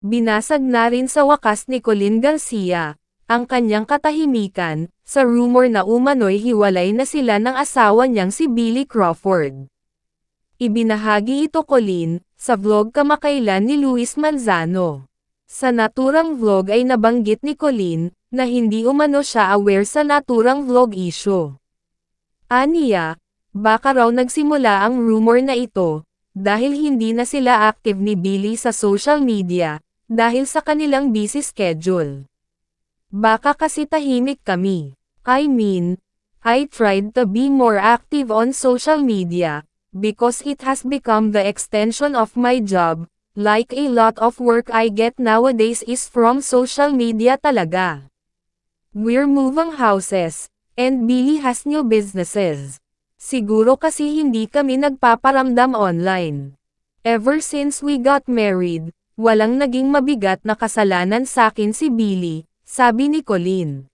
Binasag na rin sa wakas ni Colleen Garcia ang kanyang katahimikan, sa rumor na umano'y hiwalay na sila ng asawa niyang si Billy Crawford. Ibinahagi ito Colleen, sa vlog kamakailan ni Luis Manzano. Sa naturang vlog ay nabanggit ni Colleen, na hindi umano siya aware sa naturang vlog issue. Aniya, baka raw nagsimula ang rumor na ito, dahil hindi na sila active ni Billy sa social media, dahil sa kanilang busy schedule. Baka kasi tahimik kami. I mean, I tried to be more active on social media, because it has become the extension of my job, like a lot of work I get nowadays is from social media talaga. We're moving houses, and Billy has new businesses. Siguro kasi hindi kami nagpaparamdam online. Ever since we got married, walang naging mabigat na kasalanan sakin si Billy, sabi ni Colleen.